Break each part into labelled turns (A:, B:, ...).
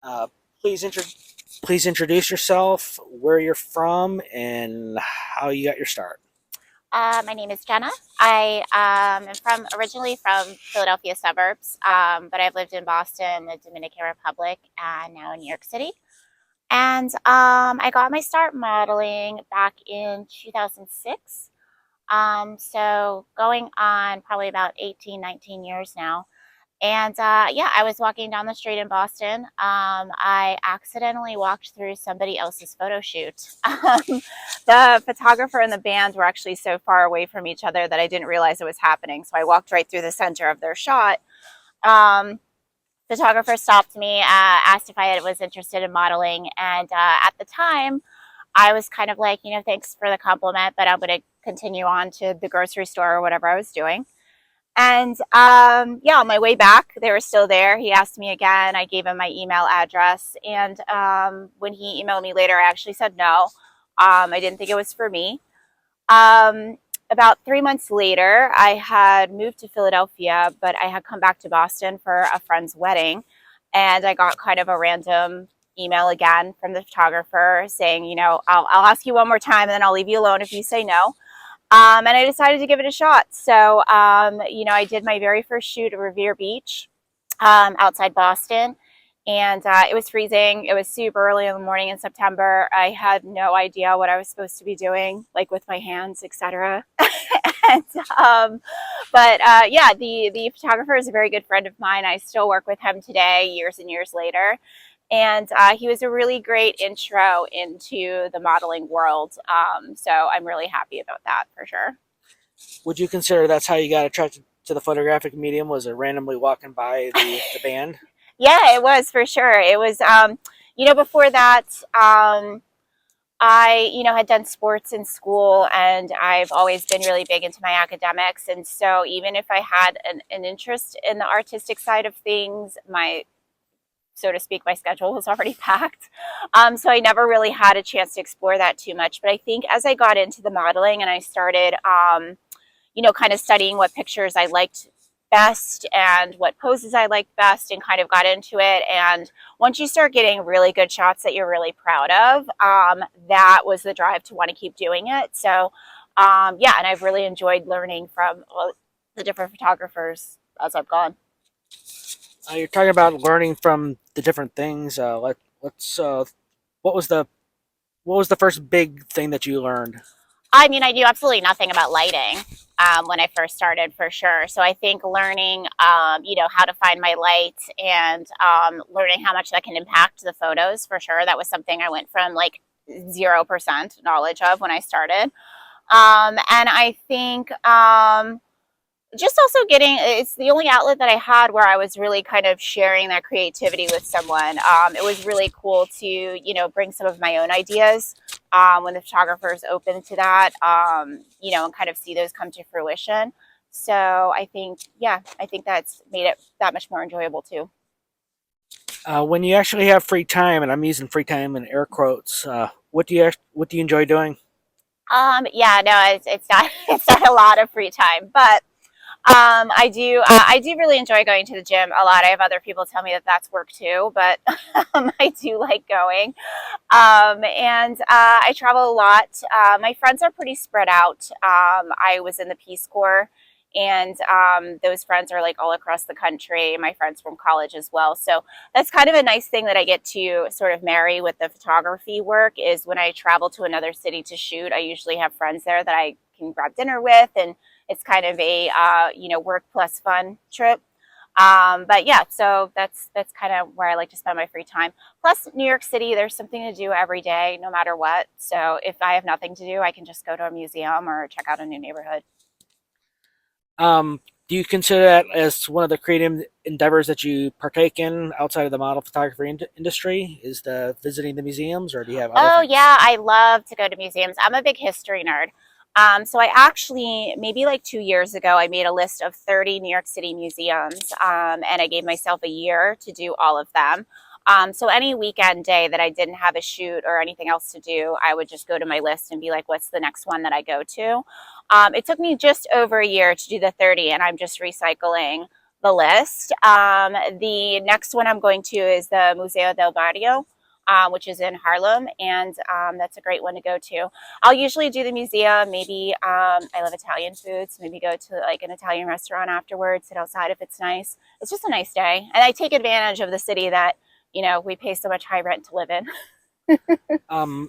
A: Uh, please, please introduce yourself, where you're from, and how you got your start.
B: My name is Jenna. I am originally from Philadelphia suburbs, but I've lived in Boston, the Dominican Republic, and now in New York City. And I got my start modeling back in 2006. So going on probably about 18, 19 years now. And yeah, I was walking down the street in Boston. I accidentally walked through somebody else's photo shoot. The photographer and the band were actually so far away from each other that I didn't realize it was happening. So I walked right through the center of their shot. Um, Photographer stopped me, asked if I was interested in modeling. And at the time, I was kind of like, thanks for the compliment, but I'm going to continue on to the grocery store or whatever I was doing. And yeah, on my way back, they were still there. He asked me again. I gave him my email address. And when he emailed me later, I actually said no. I didn't think it was for me. Um, about 3 months later, I had moved to Philadelphia, but I had come back to Boston for a friend's wedding. And I got kind of a random email again from the photographer saying, I'll ask you one more time and then I'll leave you alone if you say no. And I decided to give it a shot. So, I did my very first shoot at Revere Beach outside Boston. And it was freezing. It was super early in the morning in September. I had no idea what I was supposed to be doing, like with my hands, etc. and, yeah, the photographer is a very good friend of mine. I still work with him today, years and years later. And he was a really great intro into the modeling world. So I'm really happy about that for sure.
A: Would you consider that's how you got attracted to the photographic medium? Was it randomly walking by the band?
B: Yeah, it was for sure. It was, before that, I, had done sports in school and I've always been really big into my academics. And so even if I had an interest in the artistic side of things, so to speak, my schedule was already packed. So I never really had a chance to explore that too much. But I think as I got into the modeling and I started, kind of studying what pictures I liked best and what poses I liked best and kind of got into it. And once you start getting really good shots that you're really proud of, that was the drive to want to keep doing it. So, yeah, and I've really enjoyed learning from the different photographers as I've gone.
A: You're talking about learning from the different things. Let's. What was the what was the first big thing that you learned?
B: I mean, I knew absolutely nothing about lighting when I first started, for sure. So I think learning, how to find my light and learning how much that can impact the photos, for sure. That was something I went from like 0% knowledge of when I started. And I think just also it's the only outlet that I had where I was really kind of sharing that creativity with someone. It was really cool to, bring some of my own ideas when the photographer is open to that, and kind of see those come to fruition. So I think that's made it that much more enjoyable too.
A: When you actually have free time, and I'm using free time in air quotes, what do you enjoy doing?
B: Yeah, no, it's not it's not a lot of free time, but I do really enjoy going to the gym a lot. I have other people tell me that that's work too, but I do like going. And I travel a lot. My friends are pretty spread out. I was in the Peace Corps, and those friends are like all across the country. My friends from college as well. So that's kind of a nice thing that I get to sort of marry with the photography work is when I travel to another city to shoot, I usually have friends there that I can grab dinner with, and it's kind of a work plus fun trip. But yeah, so that's kind of where I like to spend my free time. Plus, New York City, there's something to do every day, no matter what. So if I have nothing to do, I can just go to a museum or check out a new neighborhood.
A: Do you consider that as one of the creative endeavors that you partake in outside of the model photography industry? Is the visiting the museums, or do you have other
B: Oh
A: things?
B: yeah, I love to go to museums. I'm a big history nerd. So I actually, maybe like 2 years ago, I made a list of 30 New York City museums, and I gave myself a year to do all of them. So any weekend day that I didn't have a shoot or anything else to do, I would just go to my list and be like, what's the next one that I go to? It took me just over a year to do the 30, and I'm just recycling the list. The next one I'm going to is the Museo del Barrio, which is in Harlem, and that's a great one to go to. I'll usually do the museum. Maybe I love Italian food, so maybe go to like an Italian restaurant afterwards, sit outside if it's nice. It's just a nice day, and I take advantage of the city that we pay so much high rent to live in.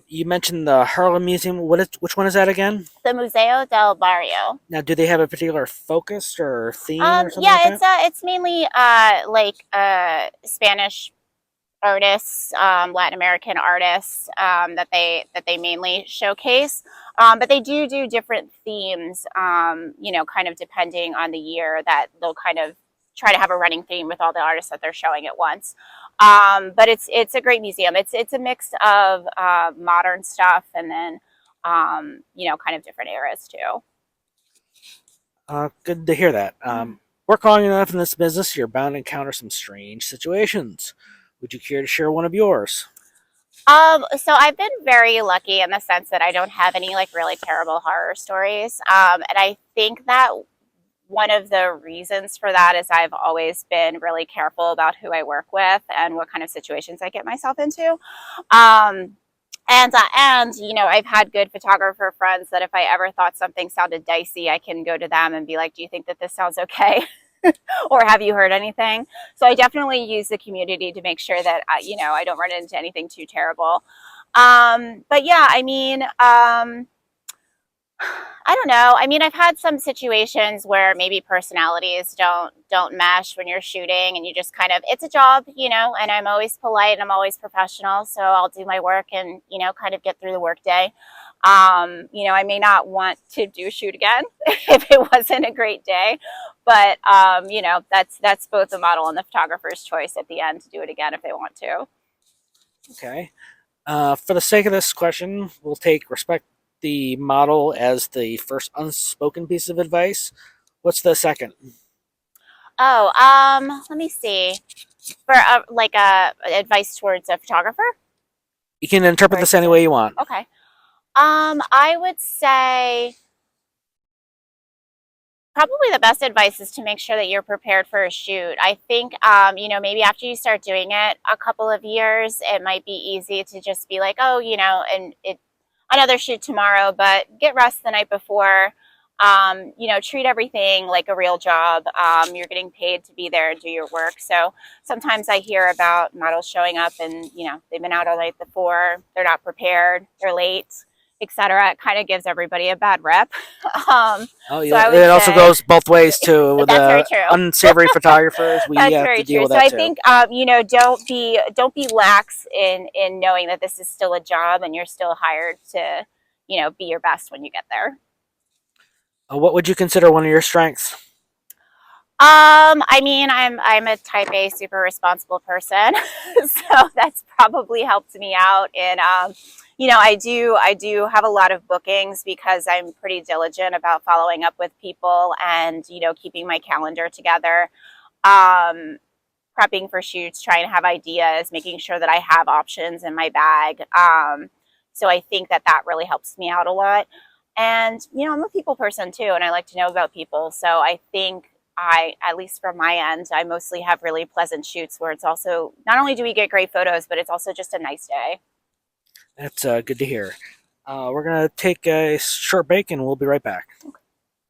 A: You mentioned the Harlem Museum. Which one is that again?
B: The Museo del Barrio.
A: Now, do they have a particular focus or theme or something like
B: Yeah,
A: that?
B: it's mainly like Spanish artists, Latin American artists that they mainly showcase. But they do different themes, kind of depending on the year that they'll kind of try to have a running theme with all the artists that they're showing at once. But it's a great museum. It's a mix of modern stuff and then kind of different eras too.
A: Good to hear that. Work long enough in this business, you're bound to encounter some strange situations. Would you care to share one of yours?
B: So I've been very lucky in the sense that I don't have any like really terrible horror stories. And I think that one of the reasons for that is I've always been really careful about who I work with and what kind of situations I get myself into. Um, and I've had good photographer friends that if I ever thought something sounded dicey, I can go to them and be like, "Do you think that this sounds okay?" Or have you heard anything? So I definitely use the community to make sure that I don't run into anything too terrible. But yeah, I mean, I don't know. I mean, I've had some situations where maybe personalities don't mesh when you're shooting, and you just kind of it's a job, and I'm always polite and I'm always professional, so I'll do my work and kind of get through the workday. I may not want to do a shoot again if it wasn't a great day, but that's both the model and the photographer's choice at the end to do it again if they want to.
A: Okay. For the sake of this question, we'll take respect the model as the first unspoken piece of advice. What's the second?
B: Oh, let me see. For like advice towards a photographer
A: You can interpret
B: or
A: this any way you want.
B: okay. I would say probably the best advice is to make sure that you're prepared for a shoot. I think, maybe after you start doing it a couple of years, it might be easy to just be like, oh, and another shoot tomorrow, but get rest the night before. Treat everything like a real job. You're getting paid to be there and do your work. So sometimes I hear about models showing up and, they've been out all night before, they're not prepared, they're late, etc. It kind of gives everybody a bad rep.
A: Oh,
B: So
A: yeah.
B: I would
A: It also
B: say
A: goes both ways too. With
B: that's very
A: the
B: true.
A: unsavory photographers, we
B: That's
A: have to
B: very
A: deal
B: true.
A: with
B: So
A: that
B: I
A: too.
B: think don't be lax in knowing that this is still a job and you're still hired to be your best when you get there.
A: What would you consider one of your strengths?
B: I mean, I'm a type A super responsible person, so that's probably helped me out. And I do have a lot of bookings because I'm pretty diligent about following up with people and keeping my calendar together. Um, Prepping for shoots, trying to have ideas, making sure that I have options in my bag. So I think that really helps me out a lot. And I'm a people person too, and I like to know about people. So I think at least from my end, I mostly have really pleasant shoots where it's also not only do we get great photos, but it's also just a nice day.
A: That's good to hear. We're going to take a short break and we'll be right back.